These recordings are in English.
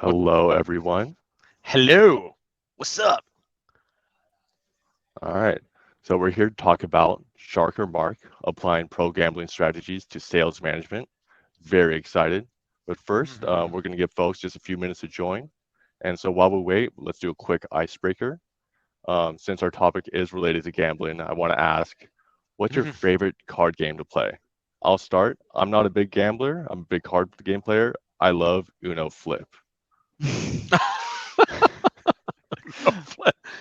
Hello, everyone. Hello. What's up? All right. So we're here to talk about Shark or Mark, applying pro gambling strategies to sales management. Very excited. But first, we're going to give folks just a few minutes to join. And so while we wait, let's do a quick icebreaker. Since our topic is related to gambling, I want to ask, what's your favorite card game to play? I'll start. I'm not a big gambler. I'm a big card game player. I love Uno Flip.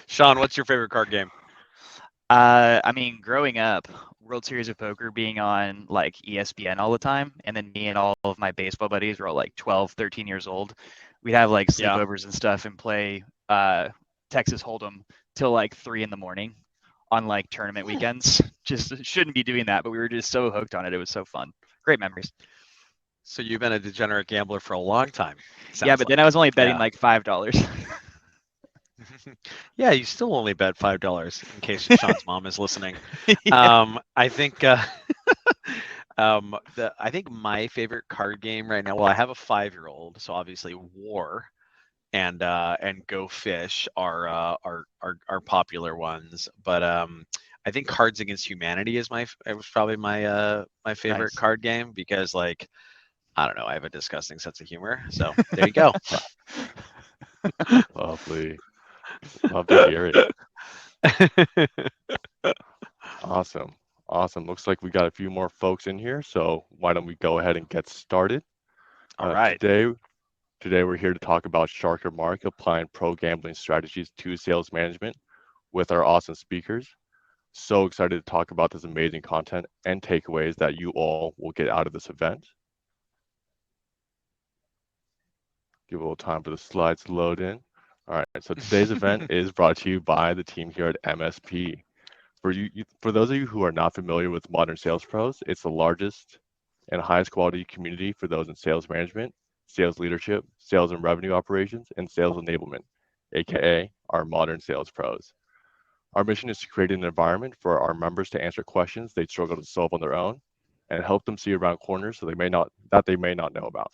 Sean, what's your favorite card game? I mean, growing up, World Series of Poker being on like ESPN all the time, and then me and all of my baseball buddies were all like 12, 13 years old. We'd have like Yeah. sleepovers and stuff and play Texas Hold'em till like 3 in the morning on like tournament weekends. Just shouldn't be doing that, but we were just so hooked on it. It was so fun. Great memories. So you've been a degenerate gambler for a long time. Yeah, but then I was only betting Yeah. like $5. Yeah, you still only bet $5 in case Sean's mom is listening. Yeah. I think I think my favorite card game right now. Well, I have a 5-year-old, so obviously War and Go Fish are popular ones. But I think Cards Against Humanity is it was probably my favorite Nice. card game because like I don't know, I have a disgusting sense of humor. So there you go. Lovely. Love to hear it. Awesome. Awesome. Looks like we got a few more folks in here, so why don't we go ahead and get started? All right. Today we're here to talk about Shark or Mark applying pro gambling strategies to sales management with our awesome speakers. So excited to talk about this amazing content and takeaways that you all will get out of this event. Give a little time for the slides to load in. All right, so today's event is brought to you by the team here at MSP. For those of you who are not familiar with Modern Sales Pros, it's the largest and highest quality community for those in sales management, sales leadership, sales and revenue operations, and sales enablement, aka our Modern Sales Pros. Our mission is to create an environment for our members to answer questions they struggle to solve on their own and help them see around corners they may not know about.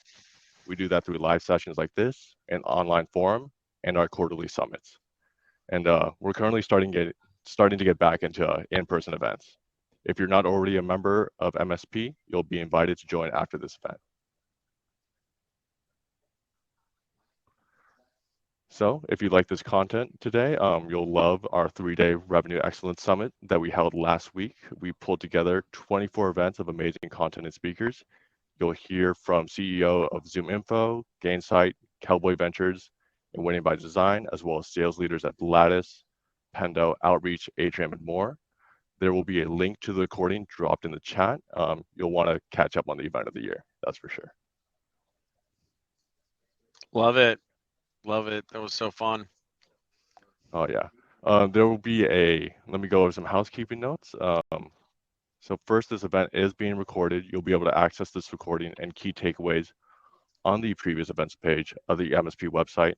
We do that through live sessions like this, an online forum, and our quarterly summits. And we're currently starting to get back into in-person events. If you're not already a member of MSP, you'll be invited to join after this event. So if you like this content today, you'll love our 3-day Revenue Excellence Summit that we held last week. We pulled together 24 events of amazing content and speakers. You'll hear from CEO of Zoom Info, Gainsight, Cowboy Ventures, and Winning by Design, as well as sales leaders at Lattice, Pendo, Outreach, Atrium, and more. There will be a link to the recording dropped in the chat. You'll want to catch up on the event of the year, that's for sure. Love it. Love it. That was so fun. Oh, yeah. There will be let me go over some housekeeping notes. So first, this event is being recorded. You'll be able to access this recording and key takeaways on the previous events page of the MSP website.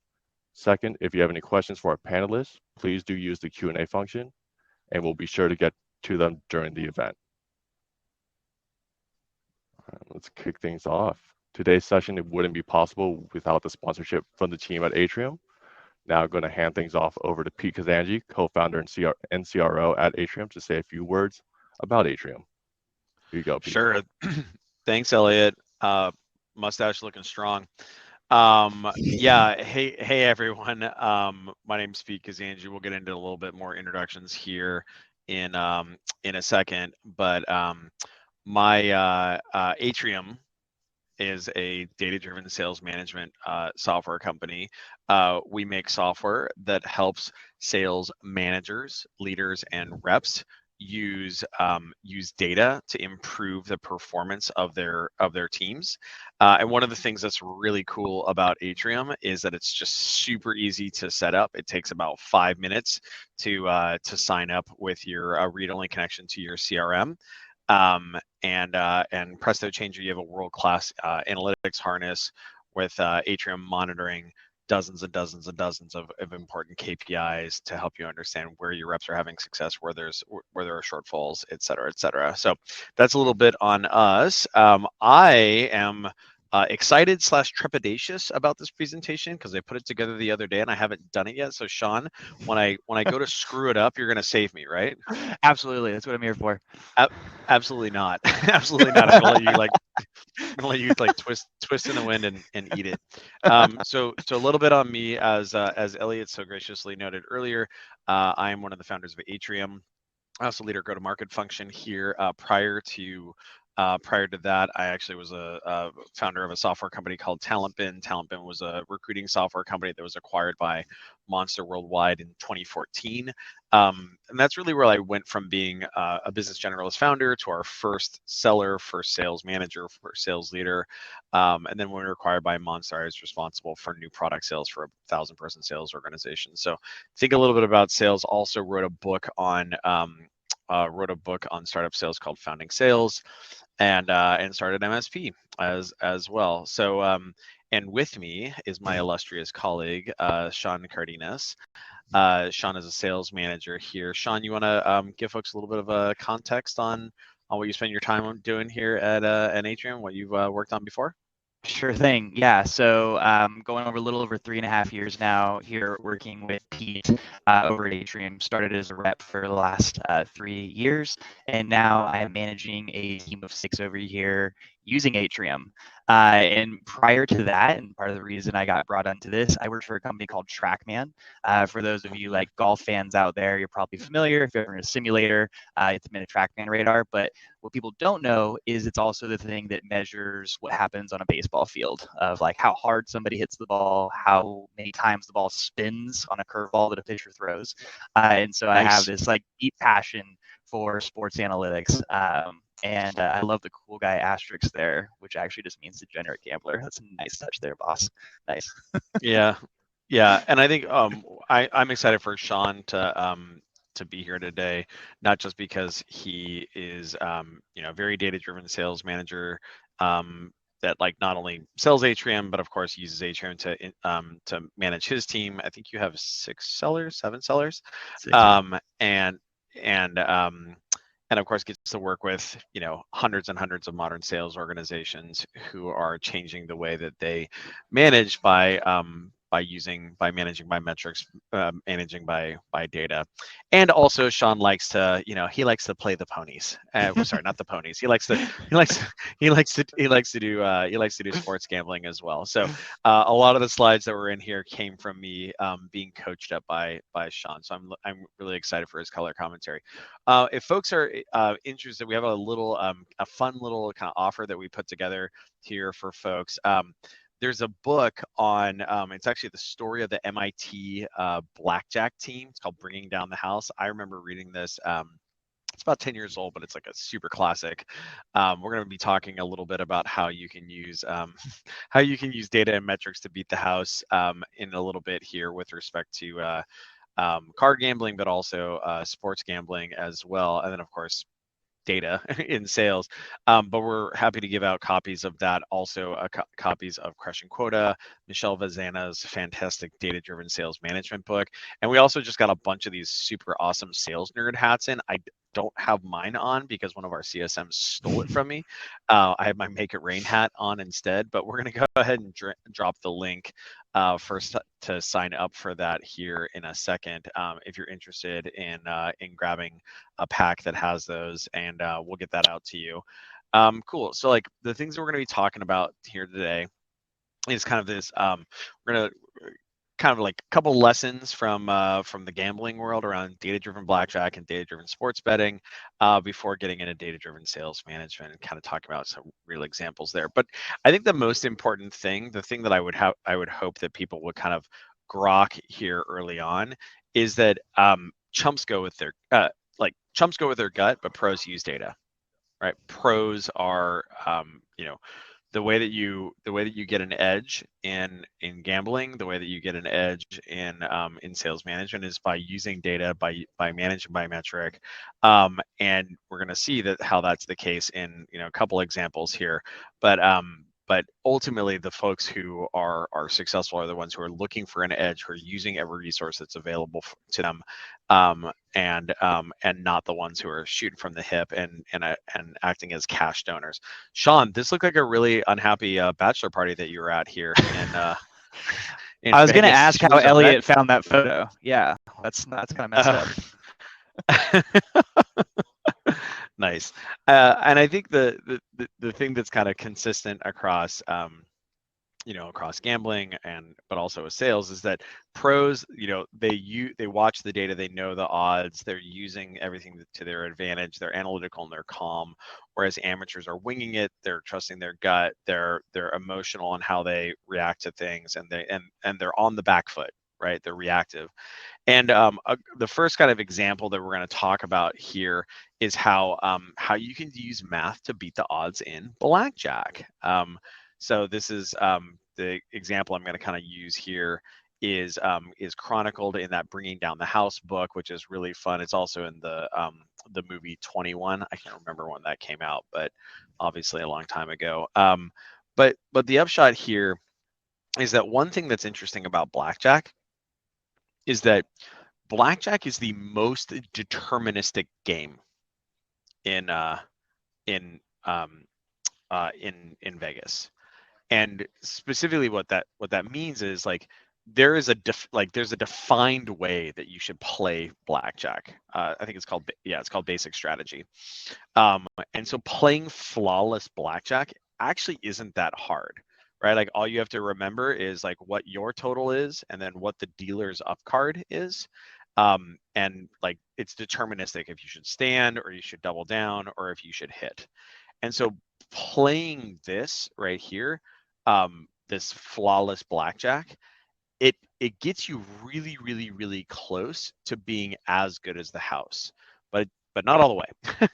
Second, if you have any questions for our panelists, please do use the Q&A function, and we'll be sure to get to them during the event. All right, let's kick things off. Today's session, it wouldn't be possible without the sponsorship from the team at Atrium. Now I'm going to hand things off over to Pete Kazanji, co-founder and CRO at Atrium, to say a few words about Atrium. Here you go, Pete. Sure. Thanks, Elliot. Mustache looking strong. Yeah. Hey, everyone. My name's Pete Kazanji. We'll get into a little bit more introductions here in a second. But my Atrium is a data-driven sales management software company. We make software that helps sales managers, leaders, and reps use data to improve the performance of their teams. And one of the things that's really cool about Atrium is that it's just super easy to set up. It takes about 5 minutes to sign up with your read-only connection to your CRM. And presto changer, you have a world-class analytics harness with Atrium monitoring dozens and dozens and dozens of important KPIs to help you understand where your reps are having success, where there are shortfalls, et cetera, et cetera. So that's a little bit on us. I am excited / trepidatious about this presentation because I put it together the other day and I haven't done it yet. So Sean, when I go to screw it up, you're gonna save me, right? Absolutely, that's what I'm here for. Absolutely not. Absolutely not. I'm gonna let you twist in the wind and eat it. So a little bit on me, as Elliot so graciously noted earlier. I am one of the founders of Atrium. I also lead our go-to-market function here. Prior to that, I actually was a founder of a software company called TalentBin. TalentBin was a recruiting software company that was acquired by Monster Worldwide in 2014. And that's really where I went from being a business generalist founder to our first seller, first sales manager, first sales leader. And then when we were acquired by Monster, I was responsible for new product sales for a 1,000-person sales organization. So think a little bit about sales. Also wrote a book on startup sales called Founding Sales, and started MSP as well. So and with me is my illustrious colleague Sean Cardenas. Sean is a sales manager here. Sean, you want to give folks a little bit of a context on what you spend your time doing here at Atrium, what you've worked on before? Sure thing. Yeah. So going over a little over 3.5 years now here working with Pete over at Atrium. Started as a rep for the last 3 years, and now I am managing a team of 6 over here using Atrium. And prior to that, and part of the reason I got brought onto this, I worked for a company called TrackMan. For those of you like golf fans out there, you're probably familiar. If you're ever in a simulator, it's been a TrackMan radar. But what people don't know is it's also the thing that measures what happens on a baseball field, of like how hard somebody hits the ball, how many times the ball spins on a curveball that a pitcher throws. And so I have this like deep passion for sports analytics. And I love the cool guy asterisk there, which actually just means degenerate gambler. That's a nice touch there, boss. Nice. Yeah, and I think I'm excited for Sean to be here today, not just because he is very data-driven sales manager that like not only sells Atrium, but of course uses Atrium to manage his team. I think you have 7 sellers, 6. and and and of course gets to work with hundreds and hundreds of modern sales organizations who are changing the way that they manage by managing by metrics, managing by data. And also Sean likes to he likes to play the ponies. Sorry, not the ponies. He likes to do sports gambling as well. So a lot of the slides that were in here came from me being coached up by Sean. So I'm really excited for his color commentary. If folks are interested, we have a fun little kind of offer that we put together here for folks. There's a book on, it's actually the story of the MIT blackjack team. It's called Bringing Down the House. I remember reading this. It's about 10 years old, but it's like a super classic. We're going to be talking a little bit about how you can use data and metrics to beat the house in a little bit here with respect to card gambling, but also sports gambling as well. And then, of course, data in sales. But we're happy to give out copies of that. Also, copies of Crushing Quota, Michelle Vazana's fantastic data-driven sales management book. And we also just got a bunch of these super awesome sales nerd hats in. I don't have mine on because one of our CSMs stole it from me. I have my Make It Rain hat on instead, but we're going to go ahead and drop the link first to sign up for that here in a second if you're interested in grabbing a pack that has those, and we'll get that out to you. Cool. So like the things that we're going to be talking about here today is kind of this. We're going to kind of like a couple lessons from the gambling world around data-driven blackjack and data-driven sports betting before getting into data-driven sales management and kind of talking about some real examples there. But I think the most important thing, the thing that I would hope that people would kind of grok here early on, is that chumps go with their gut, but pros use data, right? Pros are the way that you get an edge in gambling, the way that you get an edge in sales management is by using data, by managing by metric, and we're going to see that how that's the case in a couple examples here. But but ultimately, the folks who are successful are the ones who are looking for an edge, who are using every resource that's available to them, and not the ones who are shooting from the hip and acting as cash donors. Sean, this looked like a really unhappy bachelor party that you were at here in I was going to Vegas. ask She how was a red. Elliot found that photo. Yeah, that's kind of messed up. Nice. And I think the thing that's kind of consistent across across gambling but also with sales is that pros, they watch the data, they know the odds, they're using everything to their advantage, they're analytical and they're calm, whereas amateurs are winging it, they're trusting their gut, they're emotional on how they react to things, and they're on the back foot, right? They're reactive. And the first kind of example that we're going to talk about here is how you can use math to beat the odds in blackjack. So this is the example I'm going to kind of use here is chronicled in that Bringing Down the House book, which is really fun. It's also in the movie 21. I can't remember when that came out, but obviously a long time ago. But the upshot here is that one thing that's interesting about blackjack is that blackjack is the most deterministic game in in Vegas. And specifically what that means is like there's a defined way that you should play blackjack. I think it's called basic strategy. And so playing flawless blackjack actually isn't that hard, right? Like all you have to remember is like what your total is and then what the dealer's up card is. And like it's deterministic if you should stand or you should double down or if you should hit. And so playing this right here, this flawless blackjack, it gets you really, really, really close to being as good as the house, but not all the way.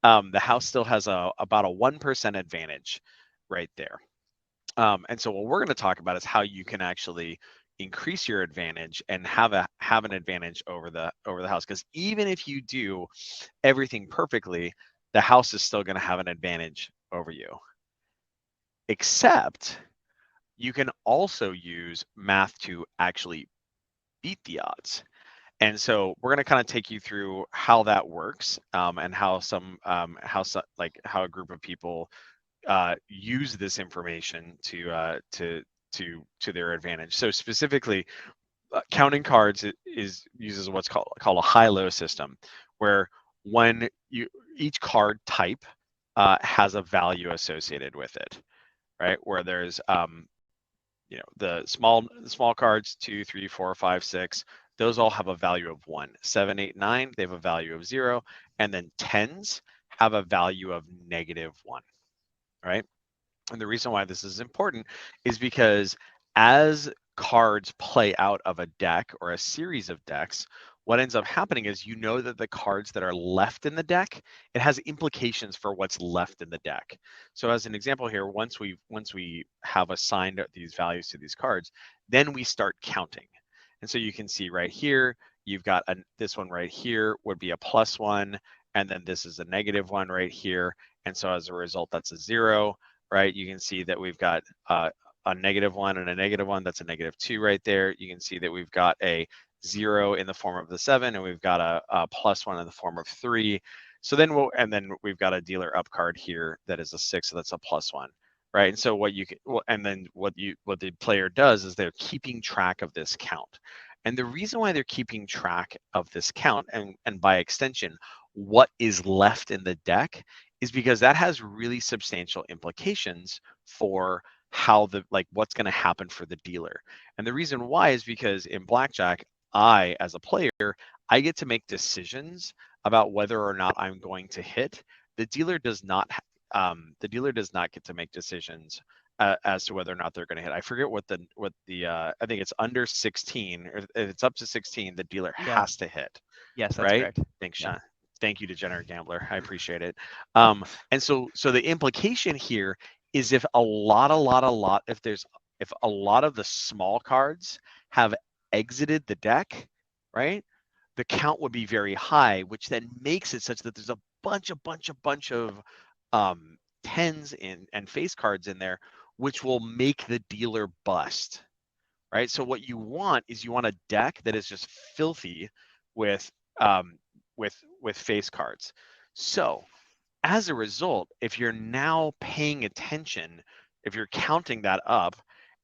The house still has about a 1% advantage right there. And so what we're going to talk about is how you can actually increase your advantage and have an advantage over the house. Because even if you do everything perfectly, the house is still going to have an advantage over you. Except you can also use math to actually beat the odds. And so we're going to kind of take you through how that works, and how a group of people use this information to their advantage. So specifically, counting cards uses what's called a high-low system, where when each card type has a value associated with it, right? Where there's the small cards 2, 3, 4, 5, 6. Those all have a value of 1. 7, 8, 9, they have a value of 0, and then tens have a value of -1, right? And the reason why this is important is because as cards play out of a deck or a series of decks, what ends up happening is that the cards that are left in the deck, it has implications for what's left in the deck. So as an example here, once we have assigned these values to these cards, then we start counting. And so you can see right here, you've got this one right here would be a +1, and then this is a -1 right here. And so as a result, that's a 0. Right, you can see that we've got a -1 and a -1. That's a -2 right there. You can see that we've got a 0 in the form of the 7, and we've got a +1 in the form of 3. So then we've got a dealer up card here that is a 6, so that's a +1, right? And so what the player does is they're keeping track of this count. And the reason why they're keeping track of this count, and by extension, what is left in the deck, is because that has really substantial implications for what's going to happen for the dealer. And the reason why is because in blackjack, as a player, I get to make decisions about whether or not I'm going to hit. The dealer does not. The dealer does not get to make decisions as to whether or not they're going to hit. I forget what the I think it's under 16, or if it's up to 16, the dealer has to hit. Yes, that's right? correct. Thanks, Yeah. Sean. Thank you, Degenerate Gambler. I appreciate it. And so the implication here is if a lot of the small cards have exited the deck, right? The count would be very high, which then makes it such that there's a bunch of tens and face cards in there, which will make the dealer bust, right? So what you want is you want a deck that is just filthy with face cards. So as a result, if you're now paying attention, if you're counting that up,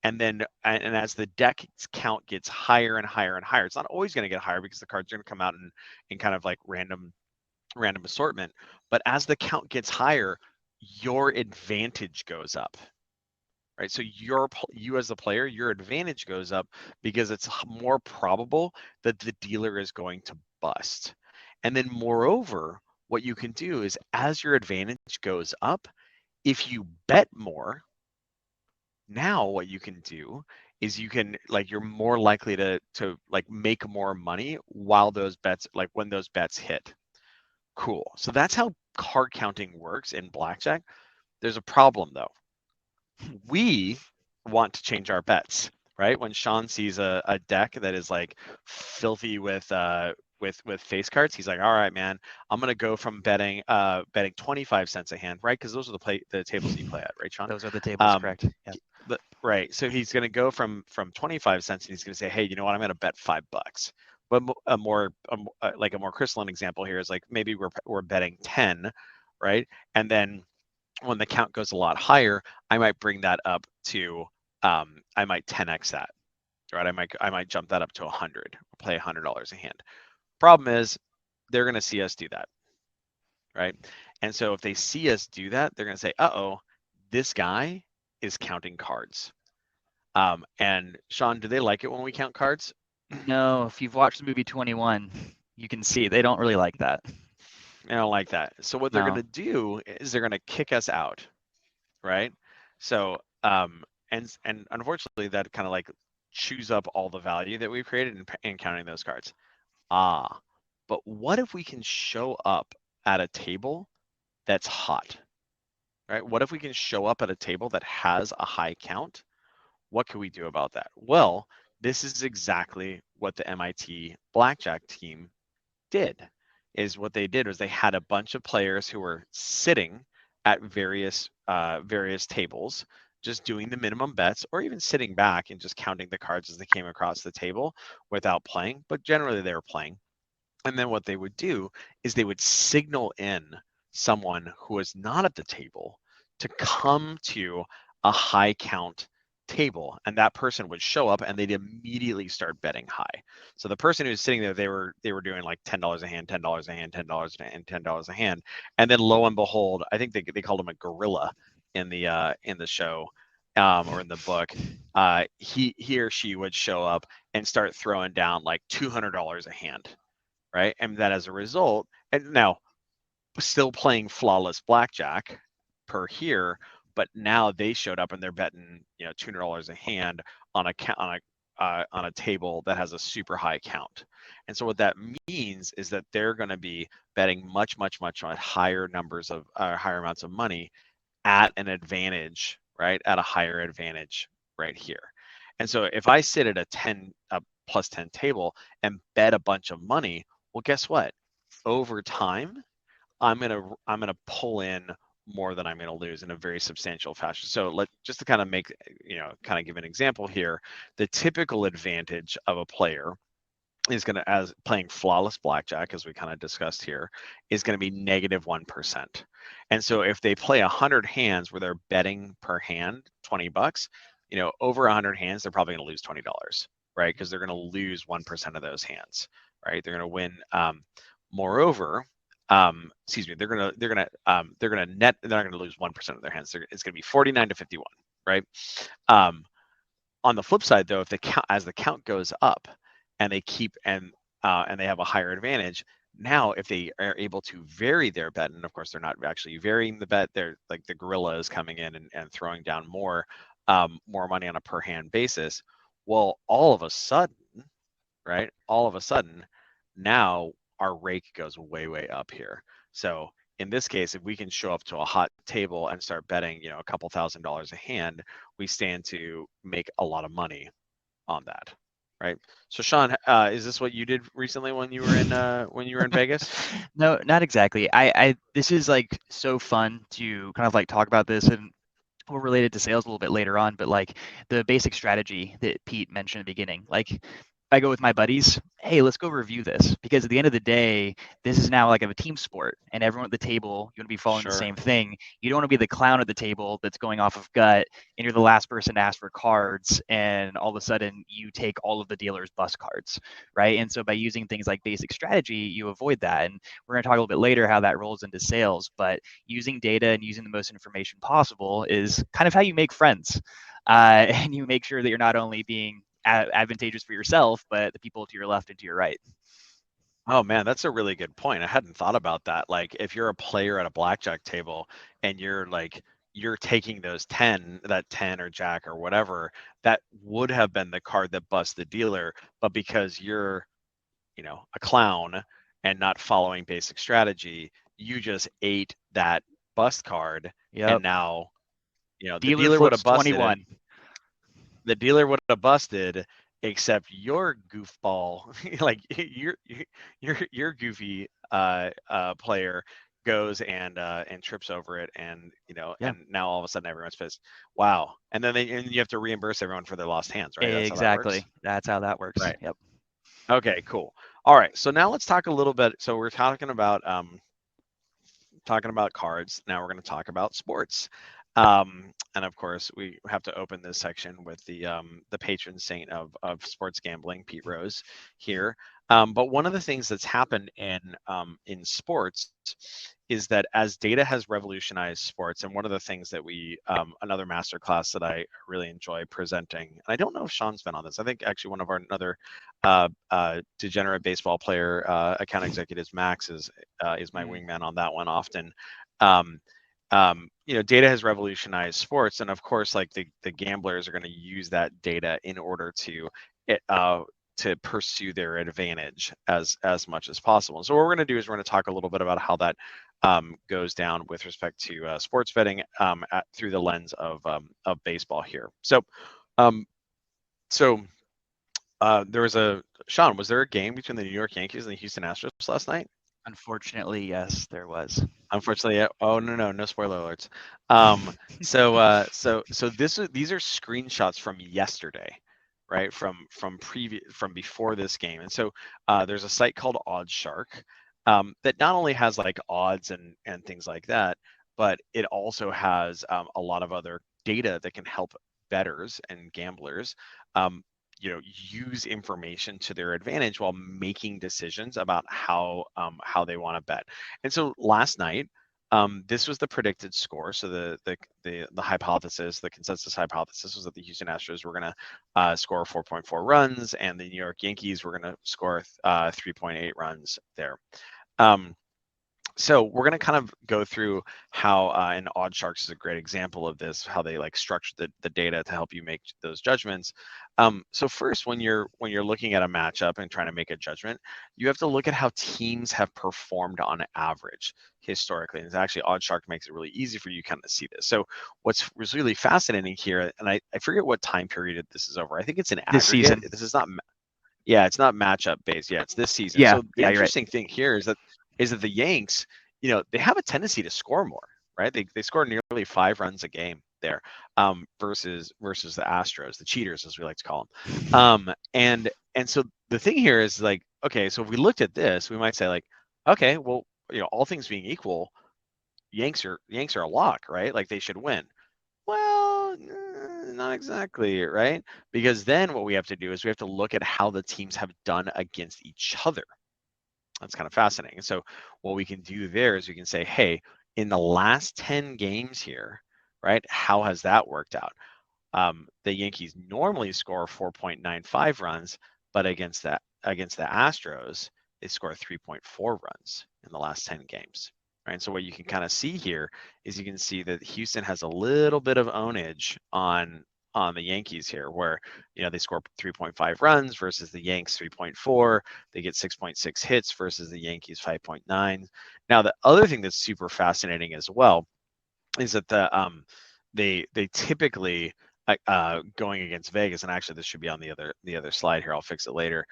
and as the deck count gets higher and higher and higher, it's not always going to get higher because the cards are going to come out in kind of like random assortment. But as the count gets higher, your advantage goes up, right? So you as the player, your advantage goes up because it's more probable that the dealer is going to bust. And then moreover, what you can do is as your advantage goes up, if you bet more, now what you can do is you can you're more likely to like make more money while those bets, like when those bets hit. Cool. So that's how card counting works in blackjack. There's a problem though. We want to change our bets, right? When Sean sees a deck that is like filthy with face cards, he's like, all right, man, I'm gonna go from betting 25 cents a hand, right? Because those are the tables you play at, right, Sean? Those are the tables, correct? Yeah. Right. So he's gonna go from 25 cents and he's gonna say, hey, you know what? I'm gonna bet $5. But a more crystalline example here is like maybe we're betting 10, right? And then when the count goes a lot higher, I might bring that up to I might 10x that, right? I might jump that up to 100, play $100 a hand. Problem is, they're going to see us do that, right? And so if they see us do that, they're going to say, uh-oh, this guy is counting cards. And Sean, do they like it when we count cards? No, if you've watched the movie 21, you can see they don't really like that. They don't like that. So what they're going to do is they're going to kick us out, right? So and unfortunately that kind of like chews up all the value that we've created in counting those cards. But what if we can show up at a table that's hot, right? What if we can show up at a table that has a high count? What can we do about that? Well, this is exactly what the MIT blackjack team did. Is what they did was they had a bunch of players who were sitting at various tables, just doing the minimum bets, or even sitting back and just counting the cards as they came across the table without playing. But generally, they were playing. And then what they would do is they would signal in someone who was not at the table to come to a high count table, and that person would show up and they'd immediately start betting high. So the person who's sitting there, they were doing like $10 a hand, $10 a hand, $10 a hand, $10 a hand, and then lo and behold, I think they called him a gorilla in the show or in the book. He or she would show up and start throwing down like $200 a hand, right? And that as a result, and now still playing flawless blackjack per here, but now they showed up and they're betting $200 a hand on a table that has a super high count. And so what that means is that they're going to be betting much higher numbers of higher amounts of money at an advantage, right? At a higher advantage right here. And so if I sit at a plus 10 table and bet a bunch of money, well, guess what? Over time, I'm gonna pull in more than I'm going to lose in a very substantial fashion. So just to kind of make, kind of give an example here, the typical advantage of a player is going to, as playing flawless blackjack, as we kind of discussed here, is going to be -1%. And so if they play 100 hands where they're betting per hand $20, over 100 hands, they're probably going to lose $20, right? Because they're going to lose 1% of those hands, right? They're going to win. Moreover, they're gonna net. They're not gonna lose 1% of their hands. It's gonna be 49-51, right? On the flip side, though, if as the count goes up, and they keep and they have a higher advantage, now if they are able to vary their bet, and of course they're not actually varying the bet, they're like the gorilla is coming in and throwing down more money on a per hand basis. Well, all of a sudden, right? All of a sudden, now our rake goes way up here. So in this case, if we can show up to a hot table and start betting, a couple $1,000s a hand, we stand to make a lot of money on that, right? So Sean, is this what you did recently when you were in Vegas? No, not exactly. I this is like so fun to kind of like talk about this, and will relate it to sales a little bit later on, but like the basic strategy that Pete mentioned at the beginning, like I go with my buddies, hey, let's go review this, because at the end of the day, this is now like a team sport, and everyone at the table, you want to be following the Sure. same thing. You don't want to be the clown at the table that's going off of gut, and you're the last person to ask for cards, and all of a sudden you take all of the dealer's bust cards, right? And so by using things like basic strategy, you avoid that. And we're going to talk a little bit later how that rolls into sales, but using data and using the most information possible is kind of how you make friends. And you make sure that you're not only being advantageous for yourself, but the people to your left and to your right. Oh man, that's a really good point. I hadn't thought about that. Like if you're a player at a blackjack table and you're taking that 10 or jack or whatever, that would have been the card that busts the dealer, but because you're, a clown and not following basic strategy, you just ate that bust card, Yep. and now, the Dealer dealer would flips have busted it. 21. The dealer would have busted, except your goofball, like your goofy player goes and trips over it, and Yeah. and now all of a sudden everyone's pissed. Wow. And then you have to reimburse everyone for their lost hands, right? That's how that works. Exactly. That's how that works. Right. Yep. Okay, cool. All right. So now let's talk a little bit. So we're talking about cards. Now we're going to talk about sports. And of course, we have to open this section with the patron saint of sports gambling, Pete Rose, here. But one of the things that's happened in sports is that as data has revolutionized sports, and one of the things that another masterclass that I really enjoy presenting, and I don't know if Sean's been on this. I think actually one of our another degenerate baseball player account executives, Max, is my wingman on that one often. Data has revolutionized sports, and of course, like the gamblers are going to use that data in order to pursue their advantage as much as possible. And so what we're going to do is we're going to talk a little bit about how that goes down with respect to sports betting through the lens of baseball here. So, there was Sean, was there a game between the New York Yankees and the Houston Astros last night? Unfortunately, yes, there was. Unfortunately, oh no spoiler alerts. These are screenshots from yesterday, right? From before this game. And so there's a site called OddsShark that not only has like odds and things like that, but it also has a lot of other data that can help bettors and gamblers use information to their advantage while making decisions about how they want to bet. And so last night, this was the predicted score. So the hypothesis, the consensus hypothesis, was that the Houston Astros were going to score 4.4 runs, and the New York Yankees were going to score 3.8 runs there. So we're going to kind of go through how, and OddsSharks is a great example of this, how they like structure the data to help you make those judgments. So first, when you're looking at a matchup and trying to make a judgment, you have to look at how teams have performed on average historically. And actually, OddsShark makes it really easy for you kind of see this. So what's really fascinating here, and I forget what time period this is over. I think it's an aggregate. This season. This is not. Yeah, it's not matchup based. Yeah, it's this season. Yeah. So the Yeah, interesting thing here is that the Yanks, they have a tendency to score more, right? They score nearly 5 runs a game there, versus the Astros, the cheaters as we like to call them. And so the thing here is like, okay, so if we looked at this, we might say like, okay, well, all things being equal, Yanks are a lock, right? Like they should win. Well, not exactly, right? Because then what we have to do is we have to look at how the teams have done against each other. That's kind of fascinating. And so what we can do there is we can say, hey, in the last 10 games here, right, how has that worked out? The Yankees normally score 4.95 runs, but against the Astros, they score 3.4 runs in the last 10 games. Right. So what you can kind of see here is you can see that Houston has a little bit of ownage on the Yankees here, where they score 3.5 runs versus the Yanks 3.4. They get 6.6 hits versus the Yankees 5.9. Now the other thing that's super fascinating as well is that they typically going against Vegas, and actually this should be on the other slide here. I'll fix it later.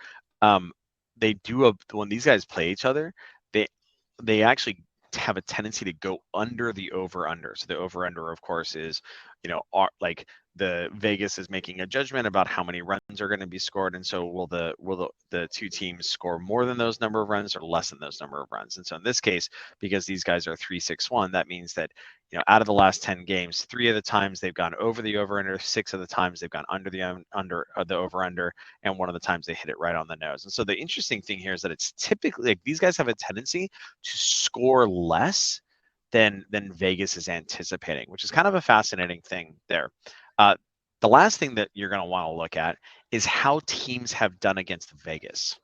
They do when these guys play each other, they actually have a tendency to go under the over/under. So the over/under, of course, is, like the Vegas is making a judgment about how many runs are going to be scored, and so will the two teams score more than those number of runs or less than those number of runs? And so in this case, because these guys are 3-6-1, that means that out of the last 10 games, 3 of the times they've gone over the over/under, 6 of the times they've gone under the over/under, and 1 of the times they hit it right on the nose. And so the interesting thing here is that it's typically like these guys have a tendency to score less than Vegas is anticipating, which is kind of a fascinating thing there. The last thing that you're going to want to look at is how teams have done against Vegas.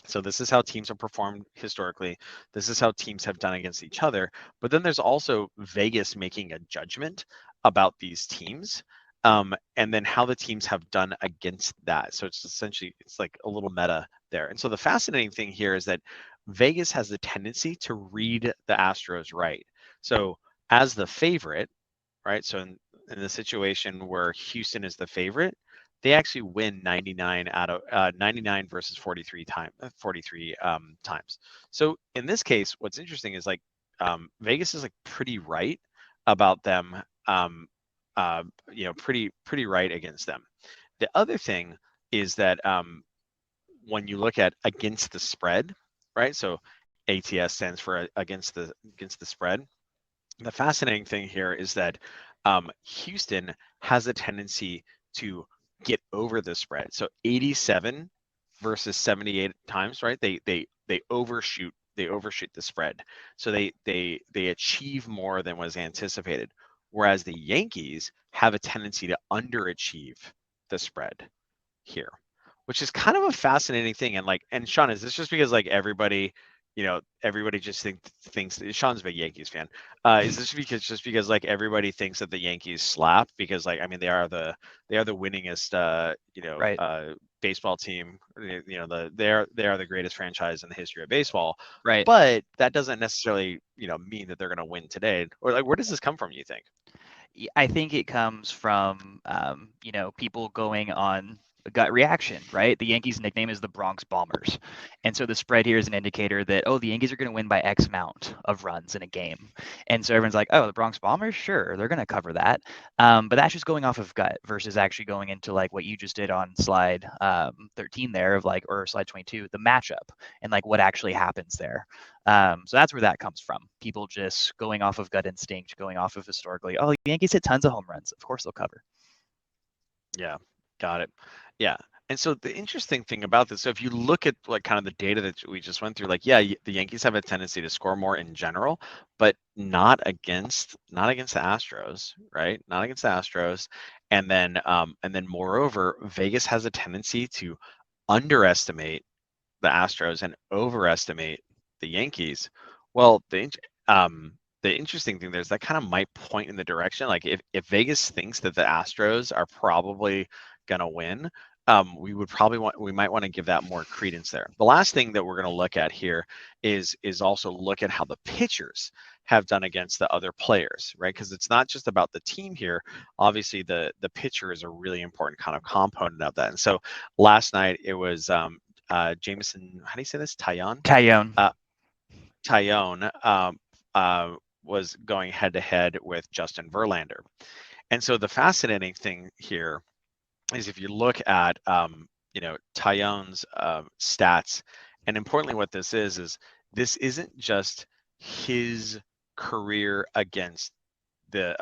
So this is how teams have performed historically. This is how teams have done against each other. But then there's also Vegas making a judgment about these teams, and then how the teams have done against that. So it's essentially, it's like a little meta there. And so the fascinating thing here is that Vegas has the tendency to read the Astros right. So as the favorite, right? So in the situation where Houston is the favorite, they actually win 99 versus 43 times. So in this case, what's interesting is like Vegas is like pretty right about them, pretty right against them. The other thing is that when you look at against the spread, right? So ATS stands for against the spread. The fascinating thing here is that Houston has a tendency to get over the spread. So 87 versus 78 times, right? They overshoot the spread. So they achieve more than was anticipated. Whereas the Yankees have a tendency to underachieve the spread here, which is kind of a fascinating thing. And Sean, is this just because like everybody just thinks Sean's a big Yankees fan. Is this because like everybody thinks that the Yankees slap because like I mean they are the winningest Right. baseball team. They are the greatest franchise in the history of baseball. Right. But that doesn't necessarily mean that they're going to win today. Or like where does this come from? You think? I think it comes from people going on a gut reaction, right? The Yankees' nickname is the Bronx Bombers, and so the spread here is an indicator that the Yankees are going to win by X amount of runs in a game, and so everyone's like, the Bronx Bombers, sure, they're going to cover that, but that's just going off of gut versus actually going into like what you just did on slide 13 there of like or slide 22, the matchup and like what actually happens there. So that's where that comes from. People just going off of gut instinct, going off of historically. The Yankees hit tons of home runs. Of course they'll cover. Yeah, got it. Yeah. And so the interesting thing about this, so if you look at like kind of the data that we just went through, like, yeah, the Yankees have a tendency to score more in general, but not against the Astros, right? Not against the Astros. And then moreover, Vegas has a tendency to underestimate the Astros and overestimate the Yankees. Well, the interesting thing there is that kind of might point in the direction, like if Vegas thinks that the Astros are probably gonna win, we might want to give that more credence there. The last thing that we're going to look at here is also look at how the pitchers have done against the other players, right? Because it's not just about the team here. Obviously, the pitcher is a really important kind of component of that. And so last night it was Jameson. How do you say this? Taillon. Taillon was going head to head with Justin Verlander. And so the fascinating thing here is if you look at Taillon's stats, and importantly what this is this isn't just his career against the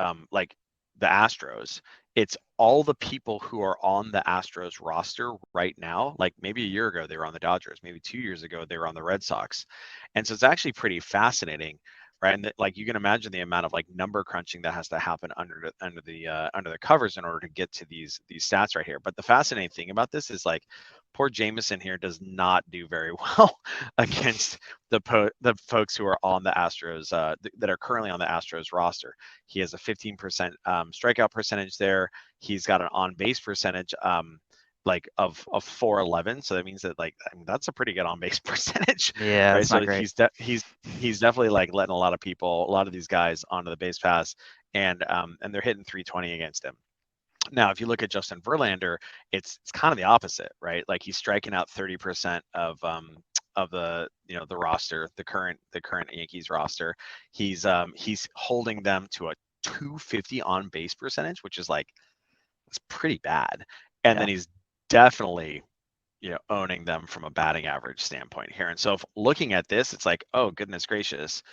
Astros. It's all the people who are on the Astros roster right now. Like maybe a year ago they were on the Dodgers, maybe 2 years ago they were on the Red Sox. And so it's actually pretty fascinating, right? And like you can imagine the amount of like number crunching that has to happen under the covers in order to get to these stats right here. But the fascinating thing about this is like poor Jameson here does not do very well against the folks who are on the Astros that are currently on the Astros roster. He has a 15% strikeout percentage there. He's got an on base percentage like of 411, so that means that like that's a pretty good on base percentage. Yeah, right? that's So not great. he's definitely like letting a lot of these guys onto the base pass, and they're hitting 320 against him. Now, if you look at Justin Verlander, it's kind of the opposite, right? Like he's striking out 30% of the the roster, the current Yankees roster. He's holding them to a 250 on base percentage, which is like, it's pretty bad. And then he's definitely owning them from a batting average standpoint here. And so if looking at this, it's like, oh goodness gracious,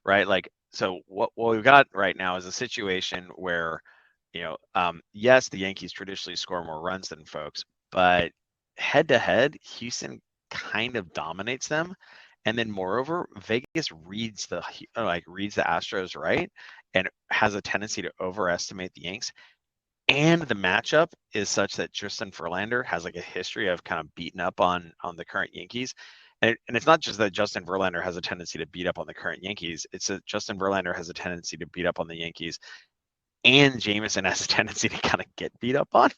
right? Like, so what we've got right now is a situation where yes, the Yankees traditionally score more runs than folks, but head to head, Houston kind of dominates them. And then moreover, Vegas reads the Astros right and has a tendency to overestimate the Yanks. And the matchup is such that Justin Verlander has like a history of kind of beating up on the current Yankees. And it's not just that Justin Verlander has a tendency to beat up on the current Yankees. It's that Justin Verlander has a tendency to beat up on the Yankees, and Jameson has a tendency to kind of get beat up on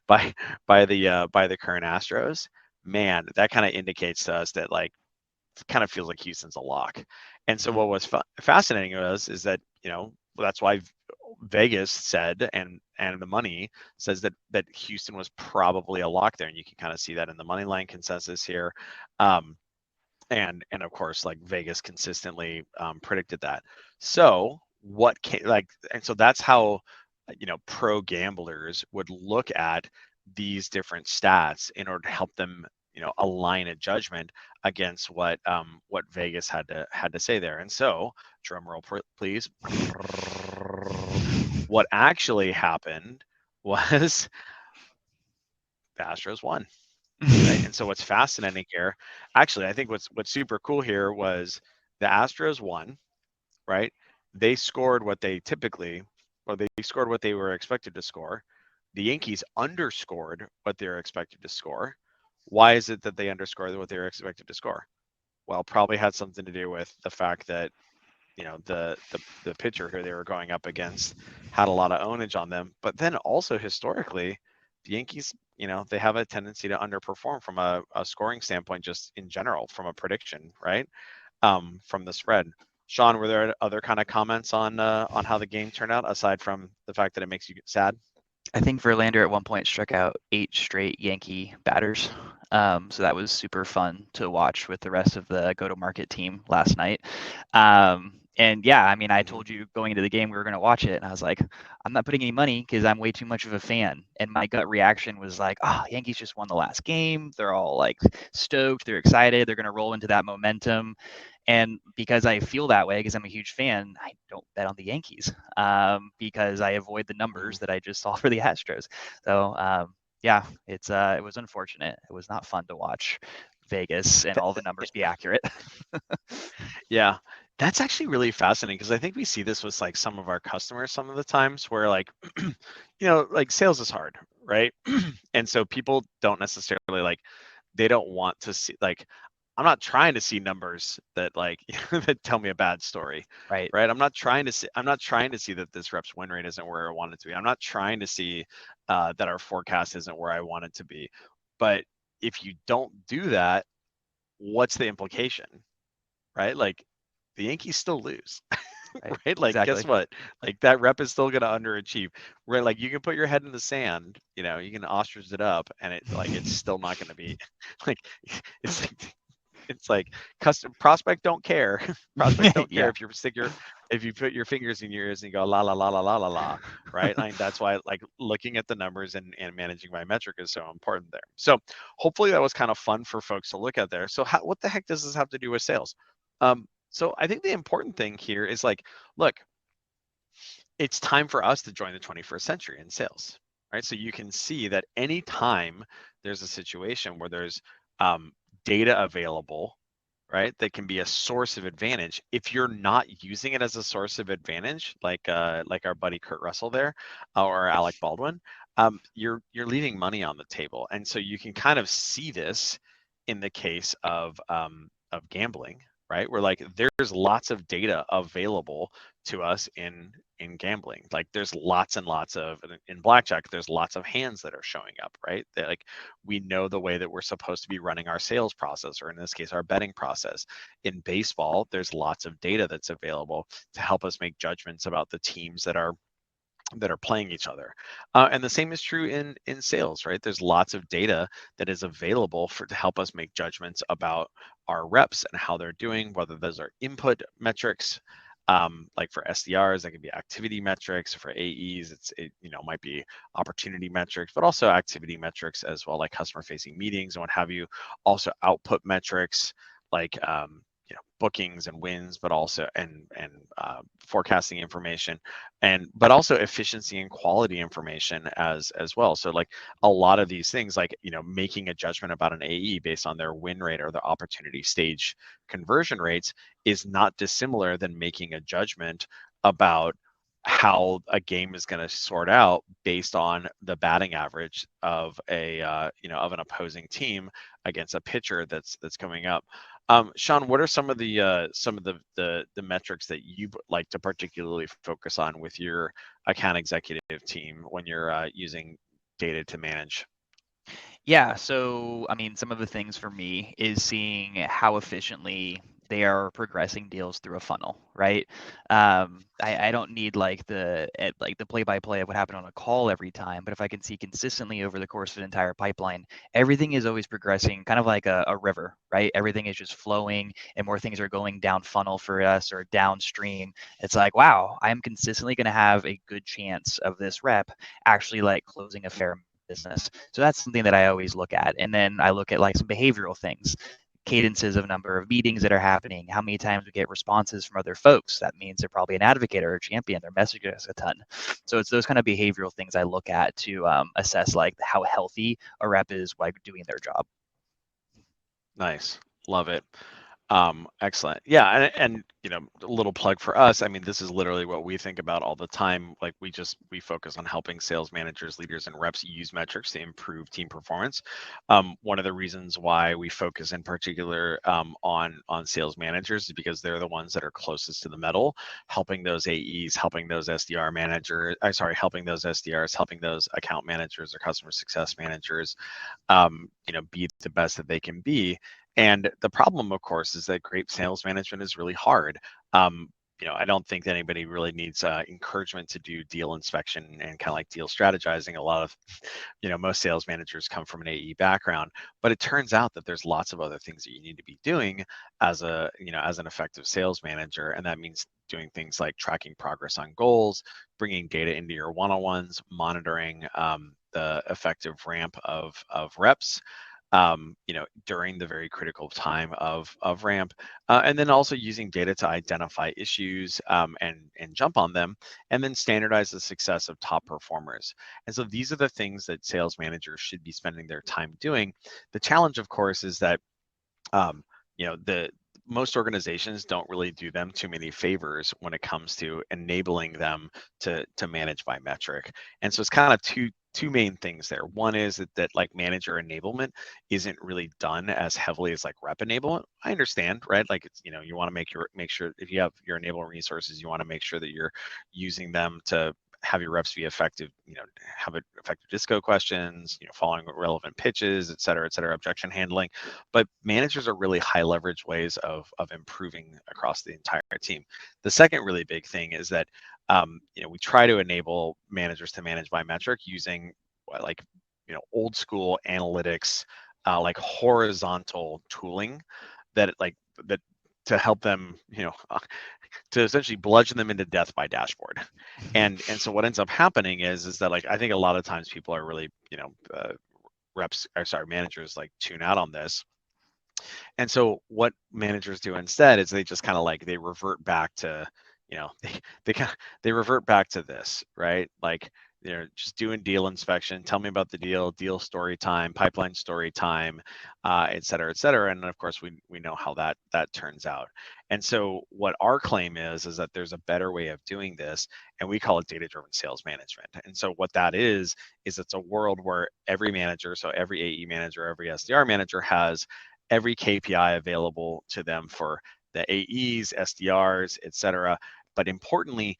by the current Astros. Man, that kind of indicates to us that like it kind of feels like Houston's a lock. And so what was fascinating is that that's why Vegas said and the money says that Houston was probably a lock there, and you can kind of see that in the money line consensus here. And of course, like Vegas consistently predicted that. So and so that's how pro gamblers would look at these different stats in order to help them align a judgment against what Vegas had to say there. And so, drum roll please. What actually happened was the Astros won. Right? And so what's fascinating here, actually, I think what's super cool here was the Astros won, right? They scored what they scored what they were expected to score. The Yankees underscored what they were expected to score. Why is it that they underscored what they were expected to score? Well, probably had something to do with the fact that the pitcher who they were going up against had a lot of ownage on them. But then also historically, the Yankees, they have a tendency to underperform from a scoring standpoint, just in general, from a prediction, right? From the spread. Sean, were there other kind of comments on how the game turned out, aside from the fact that it makes you sad? I think Verlander at one point struck out 8 straight Yankee batters. So that was super fun to watch with the rest of the go-to-market team last night. And yeah, I mean, I told you going into the game we were going to watch it, and I was like, I'm not putting any money because I'm way too much of a fan. And my gut reaction was like, oh, Yankees just won the last game. They're all like stoked. They're excited. They're going to roll into that momentum. And because I feel that way, because I'm a huge fan, I don't bet on the Yankees because I avoid the numbers that I just saw for the Astros. So yeah, it was unfortunate. It was not fun to watch Vegas and all the numbers be accurate. Yeah, that's actually really fascinating, because I think we see this with like some of our customers some of the times where like, like sales is hard, right? And so people don't necessarily like, they don't want to see, like, I'm not trying to see numbers that like that tell me a bad story, Right. right? I'm not trying to see that this rep's win rate isn't where I want it to be. I'm not trying to see that our forecast isn't where I want it to be. But if you don't do that, what's the implication, right? Like, the Yankees still lose. Right? Like, Exactly. guess what? Like, that rep is still going to underachieve. Where like you can put your head in the sand, you can ostrich it up, and it's still not going to be like it's like custom prospect don't care. Prospect don't care Yeah. if you put your fingers in your ears and you go la la la la la la la, right? Like, that's why like looking at the numbers and managing my metric is so important there. So hopefully that was kind of fun for folks to look at there. So what the heck does this have to do with sales? So I think the important thing here is like, look, it's time for us to join the 21st century in sales, right? So you can see that anytime there's a situation where there's data available, right, that can be a source of advantage, if you're not using it as a source of advantage, like our buddy Kurt Russell there, or Alec Baldwin, you're leaving money on the table. And so you can kind of see this in the case of gambling, right? Where like there's lots of data available to us in gambling. Like, there's lots and lots of, in blackjack, there's lots of hands that are showing up, right? That like, we know the way that we're supposed to be running our sales process, or in this case, our betting process. In baseball, there's lots of data that's available to help us make judgments about the teams that are that are playing each other. And the same is true in sales, right? There's lots of data that is available to help us make judgments about our reps and how they're doing, whether those are input metrics, like for SDRs, that could be activity metrics. For AEs, it might be opportunity metrics, but also activity metrics as well, like customer facing meetings and what have you. Also output metrics like bookings and wins, but also and forecasting information, but also efficiency and quality information as well. So like a lot of these things, like making a judgment about an AE based on their win rate or their opportunity stage conversion rates is not dissimilar than making a judgment about how a game is going to sort out based on the batting average of of an opposing team against a pitcher that's coming up. Sean, what are some of the metrics that you like to particularly focus on with your account executive team when you're using data to manage? Yeah, so I mean, some of the things for me is seeing how efficiently they are progressing deals through a funnel, right? I don't need like the play-by-play of what happened on a call every time, but if I can see consistently over the course of an entire pipeline, everything is always progressing, kind of like a river, right? Everything is just flowing, and more things are going down funnel for us or downstream. It's like, wow, I am consistently going to have a good chance of this rep actually like closing a fair business. So that's something that I always look at. And then I look at like some behavioral things, cadences of number of meetings that are happening, how many times we get responses from other folks. That means they're probably an advocate or a champion. They're messaging us a ton. So it's those kind of behavioral things I look at to assess like how healthy a rep is while doing their job. Nice, love it. Excellent. Yeah, and a little plug for us. I mean, this is literally what we think about all the time. Like we focus on helping sales managers, leaders, and reps use metrics to improve team performance. One of the reasons why we focus in particular on sales managers is because they're the ones that are closest to the metal, helping those AEs, helping those SDR managers. Helping those SDRs, helping those account managers or customer success managers, be the best that they can be. And the problem, of course, is that great sales management is really hard. I don't think that anybody really needs encouragement to do deal inspection and kind of like deal strategizing. A lot of, most sales managers come from an AE background, but it turns out that there's lots of other things that you need to be doing as as an effective sales manager. And that means doing things like tracking progress on goals, bringing data into your one-on-ones, monitoring the effective ramp of reps, during the very critical time of ramp, and then also using data to identify issues, and jump on them, and then standardize the success of top performers. And so these are the things that sales managers should be spending their time doing. The challenge, of course, is that the most organizations don't really do them too many favors when it comes to enabling them to manage by metric. And so it's kind of two main things there. One is that like manager enablement isn't really done as heavily as like rep enablement. I understand, right? Like it's you want to make sure if you have your enablement resources, you want to make sure that you're using them to have your reps be effective, have effective disco questions, following relevant pitches, et cetera, objection handling. But managers are really high leverage ways of improving across the entire team. The second really big thing is that we try to enable managers to manage by metric using like old school analytics, like horizontal tooling that to help them to essentially bludgeon them into death by dashboard. And so what ends up happening is that like I think a lot of times people are really managers like tune out on this. And so what managers do instead is they just kind of like they revert back to they revert back to this, right? Like they're just doing deal inspection. Tell me about the deal story time, pipeline story time, et cetera. And of course, we know how that turns out. And so what our claim is that there's a better way of doing this, and we call it data-driven sales management. And so what that is it's a world where every manager, so every AE manager, every SDR manager has every KPI available to them for the AEs, SDRs, et cetera. But importantly,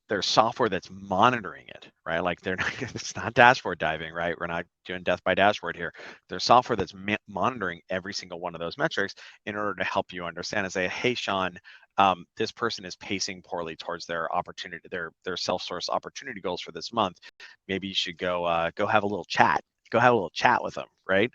there's software that's monitoring it, right? Like they're not, it's not dashboard diving, right? We're not doing death by dashboard here. There's software that's monitoring every single one of those metrics in order to help you understand and say, hey, Sean, this person is pacing poorly towards their opportunity, their self-source opportunity goals for this month. Maybe you should go have a little chat. Go have a little chat with them, right?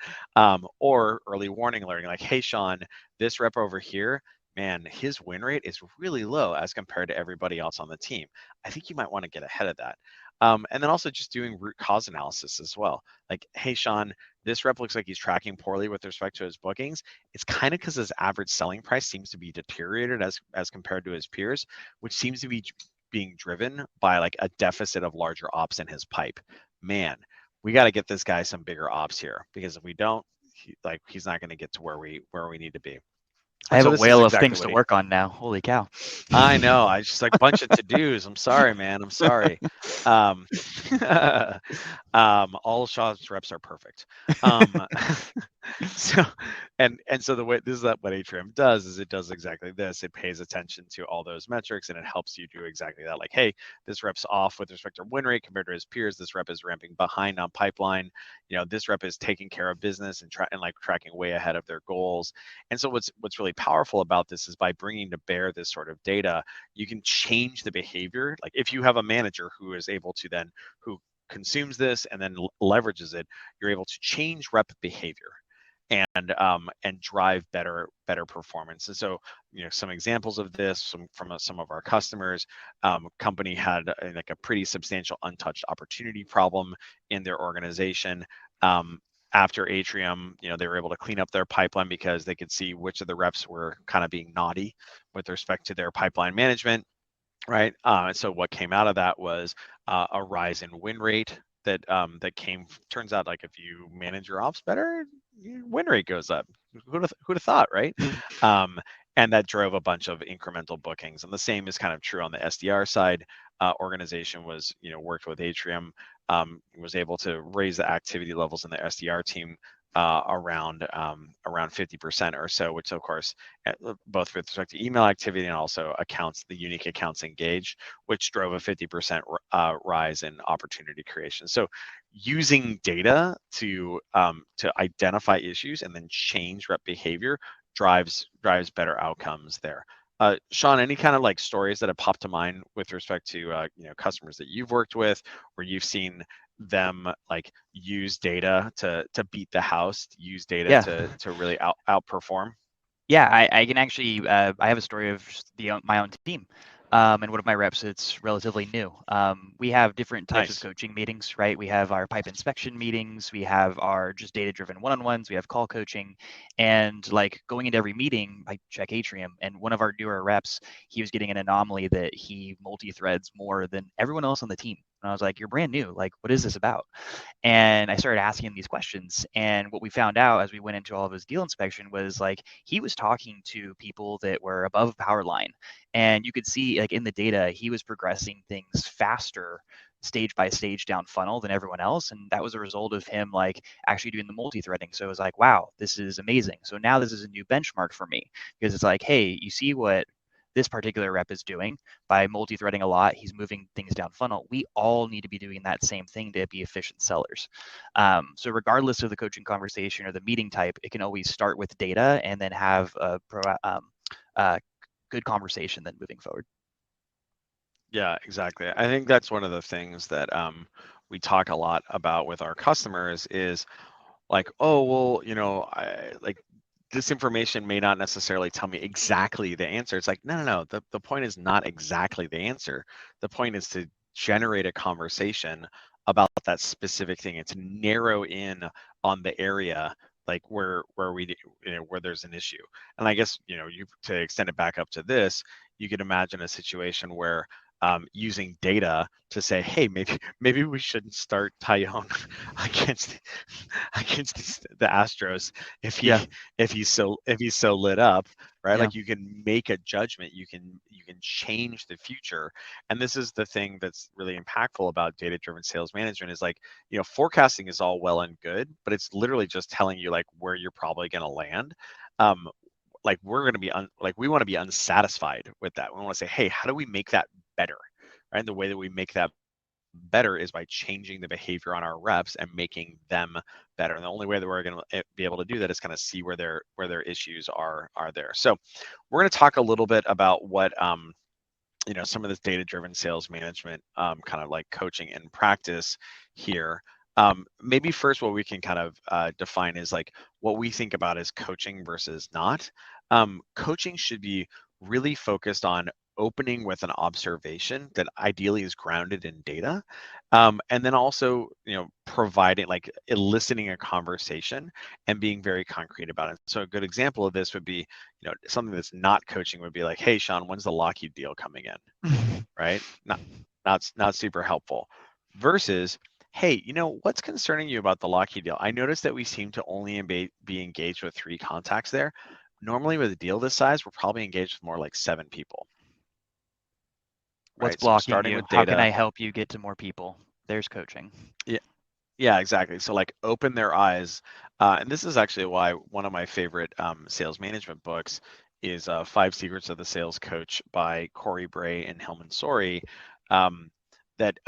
Or early warning alerting, like, hey, Sean, this rep over here, man, his win rate is really low as compared to everybody else on the team. I think you might want to get ahead of that. And then also just doing root cause analysis as well. Like, hey, Sean, this rep looks like he's tracking poorly with respect to his bookings. It's kind of because his average selling price seems to be deteriorated as compared to his peers, which seems to be being driven by like a deficit of larger ops in his pipe. Man, we got to get this guy some bigger ops here, because if we don't, he's not going to get to where we need to be. I have So a this is whale of exactly things what to he, work on now. Holy cow. I know. I just like bunch of to-dos. I'm sorry, man. I'm sorry. Um, all Shaw's reps are perfect. So so the way this is what Atrium does is it does exactly this. It pays attention to all those metrics and it helps you do exactly that. Like, hey, this rep's off with respect to win rate compared to his peers. This rep is ramping behind on pipeline. This rep is taking care of business and tracking way ahead of their goals. And so what's really powerful about this is by bringing to bear this sort of data, you can change the behavior. Like if you have a manager who is able to then who consumes this and then leverages it, you're able to change rep behavior and drive better performance. And so, some examples of this from some of our customers. Company had like a pretty substantial untouched opportunity problem in their organization. After Atrium, they were able to clean up their pipeline because they could see which of the reps were kind of being naughty with respect to their pipeline management, right? And so what came out of that was a rise in win rate that turns out, like, if you manage your ops better, your win rate goes up. Who'd have thought, right? And that drove a bunch of incremental bookings. And the same is kind of true on the SDR side. Organization was, worked with Atrium, was able to raise the activity levels in the SDR team around 50% or so, which of course, both with respect to email activity and also the unique accounts engaged, which drove a 50% rise in opportunity creation. So using data to identify issues and then change rep behavior drives better outcomes there. Sean, any kind of like stories that have popped to mind with respect to customers that you've worked with, where you've seen them like use data to beat the house, use data Yeah. to really outperform? Yeah, I can actually, I have a story of my own team. And one of my reps, it's relatively new. We have different types of Nice. coaching meetings, right? We have our pipe inspection meetings, we have our just data-driven one-on-ones, we have call coaching, and like going into every meeting, I check Atrium, and one of our newer reps, he was getting an anomaly that he multi-threads more than everyone else on the team. And I was like, you're brand new. Like, what is this about? And I started asking him these questions. And what we found out as we went into all of his deal inspection was like he was talking to people that were above power line. And you could see like in the data, he was progressing things faster stage by stage down funnel than everyone else. And that was a result of him like actually doing the multi-threading. So it was like, wow, this is amazing. So now this is a new benchmark for me, because it's like, hey, you see what this particular rep is doing by multi-threading a lot. He's moving things down funnel. We all need to be doing that same thing to be efficient sellers. So regardless of the coaching conversation or the meeting type, it can always start with data and then have a good conversation then moving forward. Yeah, exactly. I think that's one of the things that we talk a lot about with our customers is like, oh, well, this information may not necessarily tell me exactly the answer. It's like, no. The point is not exactly the answer. The point is to generate a conversation about that specific thing and to narrow in on the area like where there's an issue. And I guess, you to extend it back up to this, you could imagine a situation where using data to say, hey, maybe we shouldn't start Tyone against the Astros if he's so lit up, right? Yeah. Like you can make a judgment, you can change the future. And this is the thing that's really impactful about data-driven sales management is like, forecasting is all well and good, but it's literally just telling you like where you're probably going to land. Like we're going to be we want to be unsatisfied with that. We want to say, hey, how do we make that better? right? And the way that we make that better is by changing the behavior on our reps and making them better. And the only way that we're going to be able to do that is kind of see where their issues are there. So we're going to talk a little bit about what some of this data-driven sales management kind of like coaching in practice here. Maybe first what we can kind of define is like what we think about as coaching versus not. Coaching should be really focused on opening with an observation that ideally is grounded in data, and then also providing, like, eliciting a conversation and being very concrete about it. So a good example of this would be something that's not coaching would be like, hey Sean, when's the Lockheed deal coming in? Right? Not super helpful. Versus, hey, what's concerning you about the Lockheed deal? I noticed that we seem to only be engaged with 3 contacts there. Normally with a deal this size, we're probably engaged with more like 7 people. What's Right? So blocking starting you? with How can data. I help you get to more people? There's coaching. Yeah, exactly. So like open their eyes. And this is actually why one of my favorite sales management books is 5 Secrets of the Sales Coach by Corey Bray and Hillman Sori. That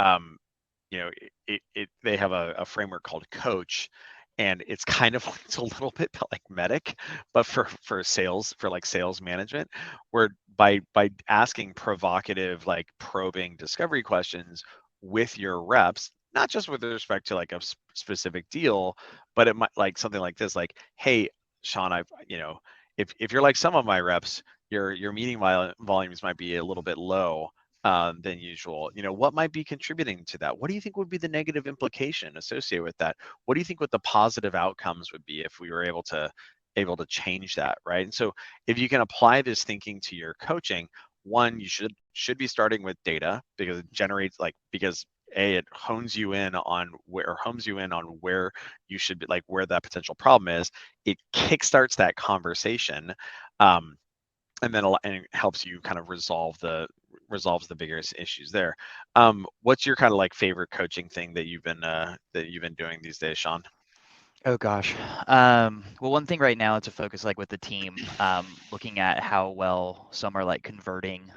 they have a framework called Coach, and it's kind of it's a little bit like Medic, but for sales, for like sales management, where by asking provocative, like probing discovery questions with your reps, not just with respect to like a specific deal, but it might, like something like this, like, hey Sean, if you're like some of my reps, your meeting volumes might be a little bit low than usual. What might be contributing to that? What do you think would be the negative implication associated with that? What do you think what the positive outcomes would be if we were able to change that, right? And so if you can apply this thinking to your coaching, one, you should be starting with data, because it generates, like, because it hones you in on where you should be, like where that potential problem is. It kickstarts that conversation, and then and it helps you kind of resolves the biggest issues there. What's your kind of like favorite coaching thing that you've been doing these days, Sean? Oh gosh. Well, one thing right now to focus like with the team, looking at how well some are like converting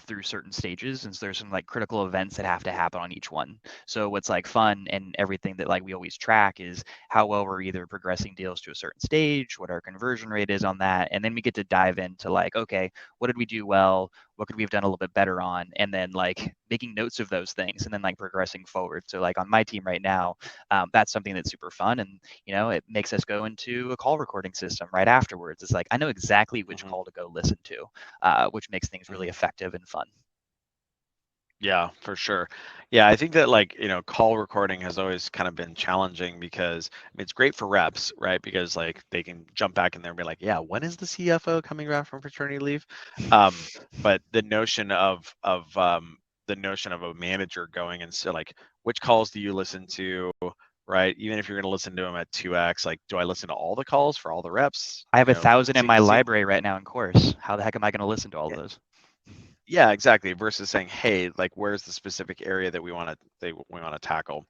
through certain stages, and so there's some like critical events that have to happen on each one. So what's like fun and everything that like we always track is how well we're either progressing deals to a certain stage, what our conversion rate is on that, and then we get to dive into like, okay, what did we do well? What could we have done a little bit better on? And then like making notes of those things and then like progressing forward. So like on my team right now, that's something that's super fun, and it makes us go into a call recording system right afterwards. It's like I know exactly which Mm-hmm. call to go listen to, which makes things really effective and fun. Yeah, for sure. Yeah, I think that, like, call recording has always kind of been challenging because I mean, it's great for reps, right? Because like they can jump back in there and be like, yeah, when is the CFO coming back from paternity leave? But the notion of a manager going and so like, which calls do you listen to, right? Even if you're going to listen to them at 2x, like, do I listen to all the calls for all the reps? I have 1,000 in my See, library right now in course. How the heck am I going to listen to all of those? yeah, exactly. Versus saying, hey, like, where's the specific area that we want to tackle?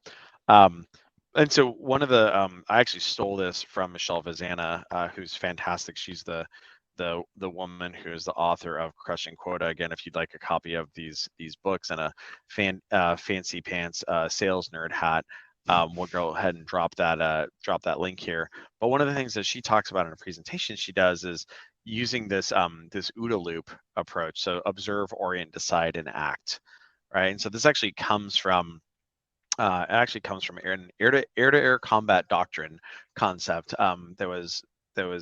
And so one of the I actually stole this from Michelle Vazana, who's fantastic. She's the woman who is the author of Crushing Quota. Again, if you'd like a copy of these books and a fancy pants sales nerd hat, we'll go ahead and drop that link here. But one of the things that she talks about in a presentation she does is using this OODA loop approach. So observe, orient, decide, and act, right? And so this actually comes from an air-to-air combat doctrine concept that was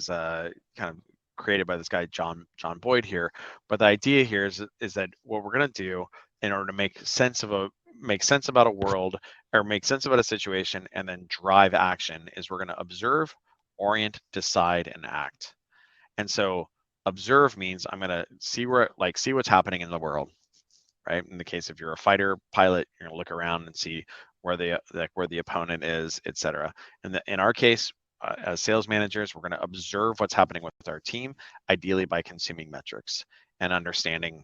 kind of created by this guy John Boyd here. But the idea here is that what we're going to do in order to make sense about a world, or make sense about a situation, and then drive action, is we're going to observe, orient, decide, and act. And so observe means I'm going to see what's happening in the world, right? In the case if you're a fighter pilot, you're going to look around and see where the opponent is, etc. And in our case, as sales managers, we're going to observe what's happening with our team, ideally by consuming metrics and understanding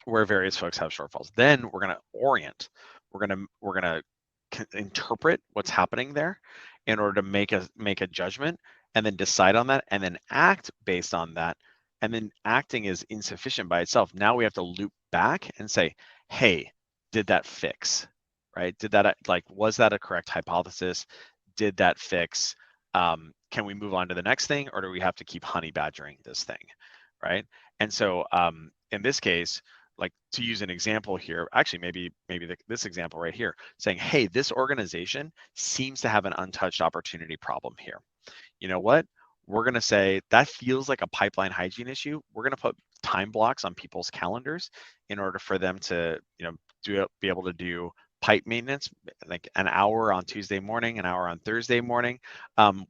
where various folks have shortfalls. Then we're going to orient. We're going to interpret what's happening there in order to make a judgment, and then decide on that, and then act based on that. And then acting is insufficient by itself. Now we have to loop back and say, hey, did that fix, right? Did that, like, was that a correct hypothesis? Did that fix? Can we move on to the next thing, or do we have to keep honey badgering this thing, right? And so in this case, like, to use an example here, actually maybe this example right here, saying, hey, this organization seems to have an untouched opportunity problem here. You know what? We're going to say that feels like a pipeline hygiene issue. We're going to put time blocks on people's calendars in order for them to, be able to do pipe maintenance, like an hour on Tuesday morning, an hour on Thursday morning,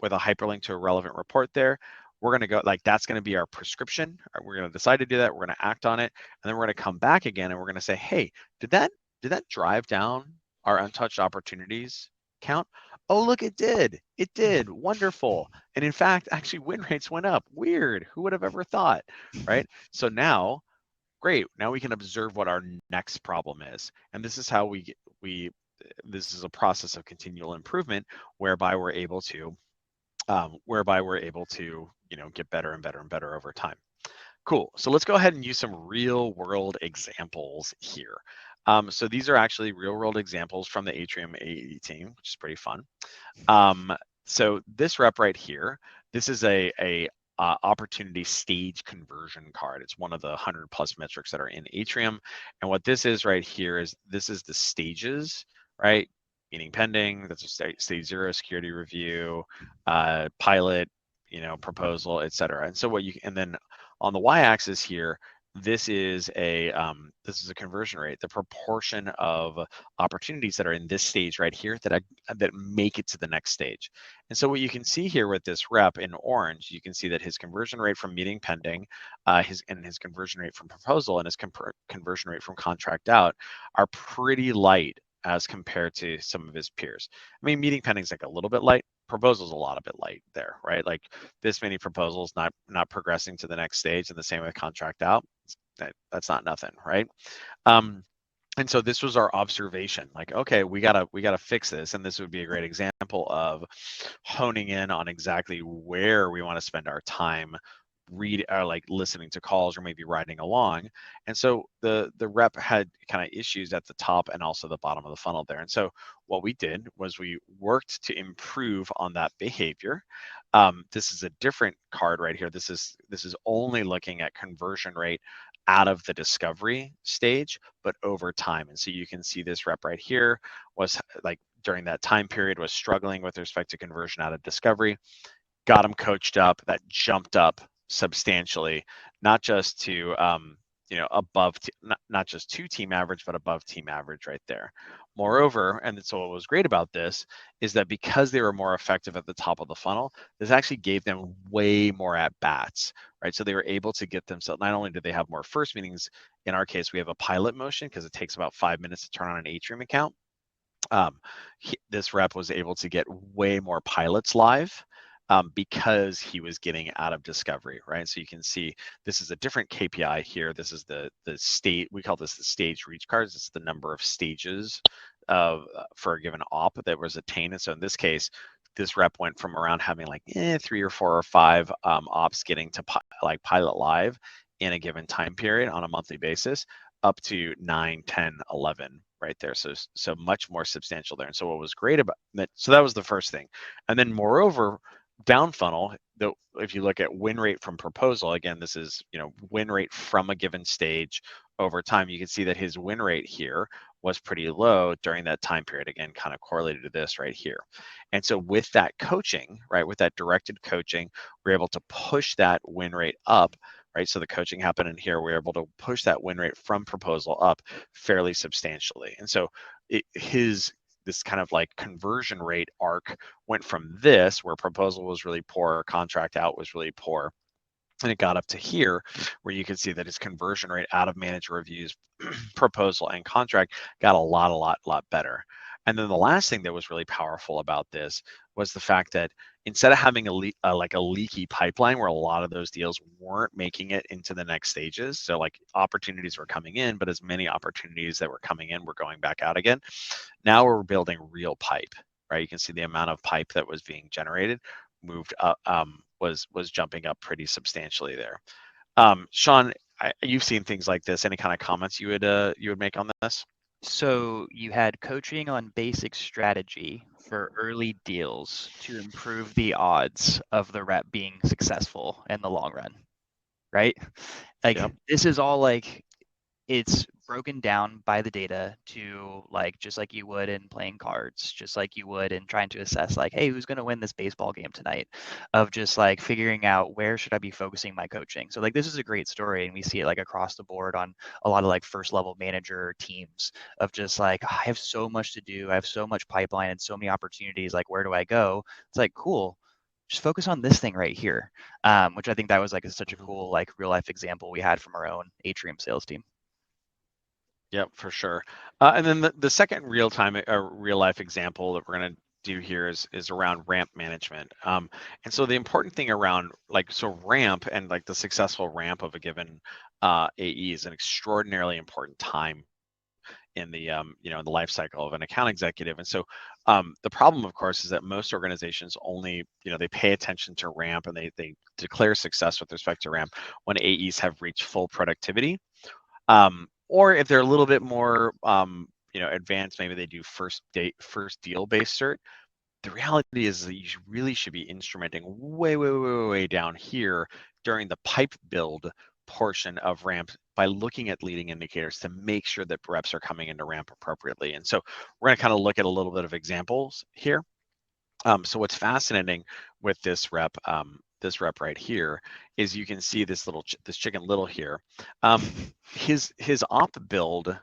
with a hyperlink to a relevant report there. We're going to go, like, that's going to be our prescription. We're going to decide to do that. We're going to act on it. And then we're going to come back again and we're going to say, hey, did that drive down our untouched opportunities count? Oh, look, it did. It did. Wonderful. And in fact, actually win rates went up. Weird. Who would have ever thought, right? So now, great. Now we can observe what our next problem is. And this is how this is a process of continual improvement whereby we're able to get better and better and better over time. Cool. So let's go ahead and use some real world examples here. So these are actually real world examples from the Atrium AE team, which is pretty fun. So this rep right here, this is a opportunity stage conversion card. It's one of the 100 plus metrics that are in Atrium. And what this is right here is this is the stages, right? Meaning pending, that's a stage 0 security review, pilot, proposal, et cetera. And so and then on the y-axis here, this is a conversion rate, the proportion of opportunities that are in this stage right here that make it to the next stage. And so what you can see here with this rep in orange, you can see that his conversion rate from meeting pending, his conversion rate from proposal, and his conversion rate from contract out are pretty light as compared to some of his peers. I mean, meeting pending is like a little bit light. Proposal's a lot of bit light there, right? Like this many proposals not progressing to the next stage, and the same with contract out. That's not nothing, right? And so this was our observation, like, okay, we gotta fix this, and this would be a great example of honing in on exactly where we want to spend our time like listening to calls or maybe riding along. And so the rep had kind of issues at the top and also the bottom of the funnel there. And so what we did was we worked to improve on that behavior. This is a different card right here. This is only looking at conversion rate out of the discovery stage, but over time. And so you can see this rep right here was, like, during that time period, was struggling with respect to conversion out of discovery. Got him coached up, that jumped up substantially, not just to above not just to team average, but above team average right there. Moreover, and so what was great about this is that because they were more effective at the top of the funnel, this actually gave them way more at bats, right? So they were able to get themselves, not only did they have more first meetings, in our case we have a pilot motion because it takes about 5 minutes to turn on an Atrium account. This rep was able to get way more pilots live because he was getting out of discovery, right? So you can see this is a different KPI here. This is the state, we call this the stage reach cards. It's the number of stages for a given op that was attained. And so in this case, this rep went from around having like 3 or 4 or 5 ops getting to pilot live in a given time period on a monthly basis, up to 9, 10, 11 right there. So much more substantial there. And so what was great about that, so that was the first thing. And then moreover, down funnel, if you look at win rate from proposal, again, this is win rate from a given stage over time, you can see that his win rate here was pretty low during that time period, again, kind of correlated to this right here. And so with that coaching, right, with that directed coaching, we're able to push that win rate up, right? So the coaching happened in here, we're able to push that win rate from proposal up fairly substantially. And so this kind of like conversion rate arc went from this, where proposal was really poor, contract out was really poor, and it got up to here, where you can see that his conversion rate out of manager reviews, proposal, and contract got a lot better. And then the last thing that was really powerful about this was the fact that instead of having a leaky pipeline where a lot of those deals weren't making it into the next stages, so like opportunities were coming in, but as many opportunities that were coming in were going back out again. Now we're building real pipe, right? You can see the amount of pipe that was being generated moved up, was jumping up pretty substantially there. Sean, you've seen things like this. Any kind of comments you would make on this? So you had coaching on basic strategy for early deals to improve the odds of the rep being successful in the long run, right? Like Yep. this is all like it's broken down by the data to like just like you would in playing cards, just like you would in trying to assess like, hey, who's going to win this baseball game tonight, of just like figuring out where should I be focusing my coaching. So like this is a great story, and we see it like across the board on a lot of like first level manager teams of just like, I have so much to do, I have so much pipeline and so many opportunities, like where do I go? It's like, cool, just focus on this thing right here, which I think that was like such a Mhm. cool like real life example we had from our own Atrium sales team. Yep, for sure. And then the second real life example that we're going to do here is around ramp management. And so the important thing around ramp and like the successful ramp of a given AE is an extraordinarily important time in the in the life cycle of an account executive. And so the problem, of course, is that most organizations only they pay attention to ramp, and they declare success with respect to ramp when AEs have reached full productivity. Or if they're a little bit more advanced, maybe they do first deal based cert. The reality is that you really should be instrumenting way down here during the pipe build portion of ramp by looking at leading indicators to make sure that reps are coming into ramp appropriately. And so we're going to kind of look at a little bit of examples here. So what's fascinating with this rep right here is you can see this chicken little here. His op build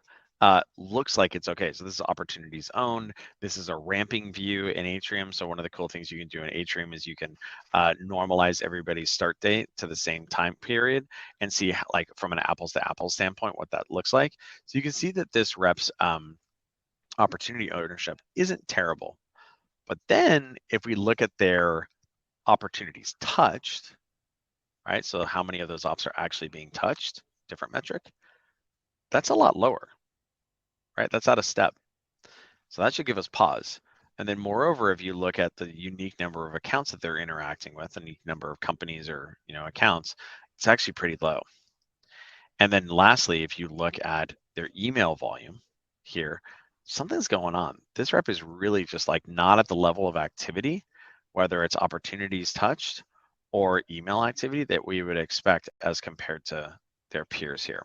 looks like it's okay. So this is opportunities owned. This is a ramping view in Atrium. So one of the cool things you can do in Atrium is you can normalize everybody's start date to the same time period and see like from an apples to apples standpoint what that looks like. So you can see that this rep's opportunity ownership isn't terrible. But then if we look at their opportunities touched, right? So how many of those ops are actually being touched, different metric, that's a lot lower, right? That's out of step. So that should give us pause. And then moreover, if you look at the unique number of accounts that they're interacting with, the unique number of companies or accounts, it's actually pretty low. And then lastly, if you look at their email volume here, something's going on. This rep is really just like not at the level of activity, whether it's opportunities touched or email activity that we would expect as compared to their peers here.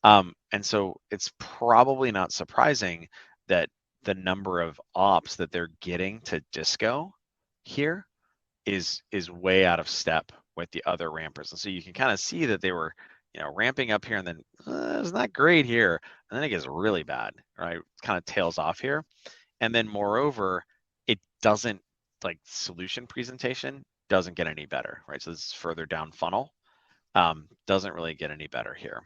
And so it's probably not surprising that the number of ops that they're getting to disco here is way out of step with the other rampers. And so you can kind of see that they were, ramping up here, and then it's not great here, and then it gets really bad, right? It kind of tails off here. And then moreover, it doesn't, like, solution presentation doesn't get any better, right? So this is further down funnel, doesn't really get any better here.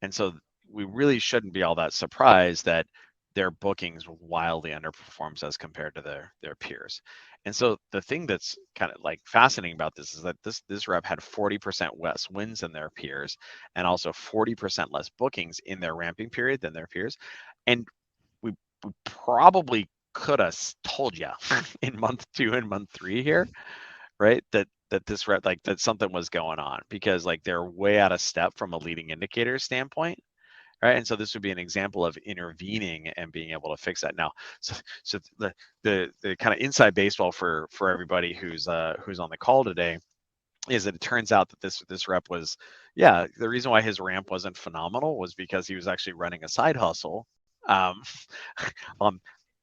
And so we really shouldn't be all that surprised that their bookings wildly underperforms as compared to their peers. And so the thing that's kind of like fascinating about this is that this rep had 40% less wins than their peers, and also 40% less bookings in their ramping period than their peers. And we probably could have told you in month 2 and month 3 here, right? That this rep, like, that something was going on, because like they're way out of step from a leading indicator standpoint, right? And so this would be an example of intervening and being able to fix that. Now, so the kind of inside baseball for everybody who's on the call today is that it turns out that this rep was, yeah, the reason why his ramp wasn't phenomenal was because he was actually running a side hustle, um, on,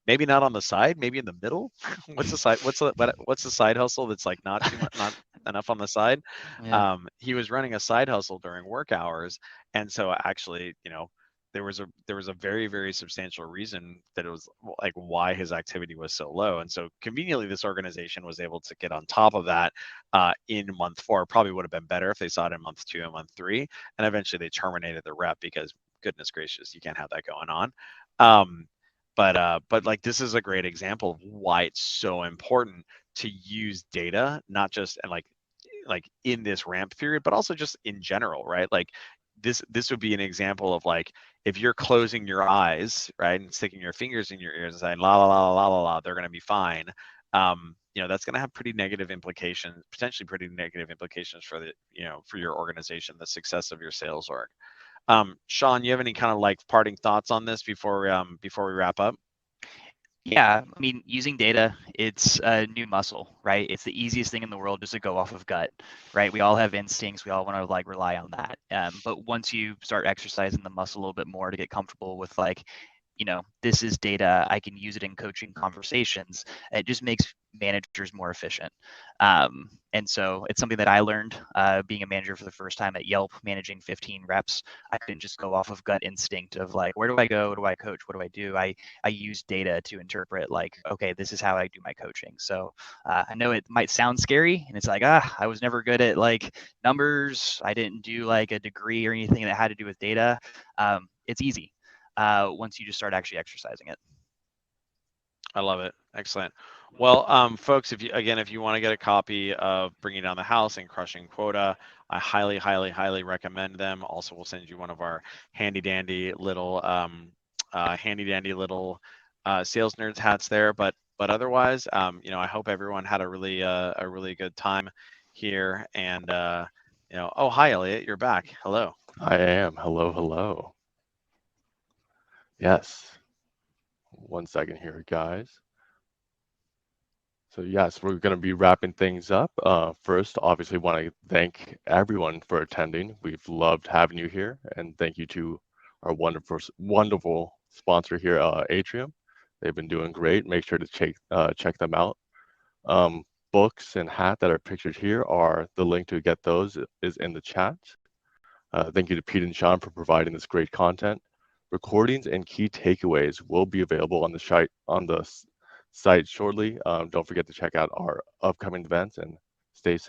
maybe not on the side, maybe in the middle. What's the side hustle that's like not too much, not enough on the side? Yeah. He was running a side hustle during work hours, and so actually, there was a very substantial reason that it was like why his activity was so low. And so conveniently, this organization was able to get on top of that in month 4. Probably would have been better if they saw it in month 2 and month 3, and eventually they terminated the rep because goodness gracious, you can't have that going on. Um, but like, this is a great example of why it's so important to use data, not just and like in this ramp period, but also just in general, right? Like this would be an example of like, if you're closing your eyes, right, and sticking your fingers in your ears and saying la la la la la la, they're going to be fine. That's going to have pretty negative implications, potentially pretty negative implications for the for your organization, the success of your sales org. Sean, you have any kind of like parting thoughts on this before we wrap up? Yeah, I mean, using data, it's a new muscle, right? It's the easiest thing in the world just to go off of gut, right? We all have instincts. We all want to like rely on that. But once you start exercising the muscle a little bit more to get comfortable with like, this is data, I can use it in coaching conversations. It just makes managers more efficient. And so it's something that I learned being a manager for the first time at Yelp, managing 15 reps. I couldn't just go off of gut instinct of like, where do I go? What do I coach? What do I do? I use data to interpret like, okay, this is how I do my coaching. So I know it might sound scary, and it's like, I was never good at like numbers. I didn't do like a degree or anything that had to do with data. It's easy once you just start actually exercising it. I love it. Excellent. Well, folks, if you want to get a copy of Bringing Down the House and Crushing Quota, I highly, highly, highly recommend them. Also, we'll send you one of our handy dandy little sales nerds hats there. But otherwise, I hope everyone had a really good time here. And oh, hi, Elliot, you're back. Hello. I am. Hello, hello. Yes. 1 second here, guys. So yes, we're going to be wrapping things up. First, obviously, want to thank everyone for attending. We've loved having you here, and thank you to our wonderful sponsor here, Atrium. They've been doing great. Make sure to check them out. Books and hat that are pictured here are the link to get those is in the chat. Thank you to Pete and Sean for providing this great content. Recordings and key takeaways will be available on the site shortly. Don't forget to check out our upcoming events and stay safe.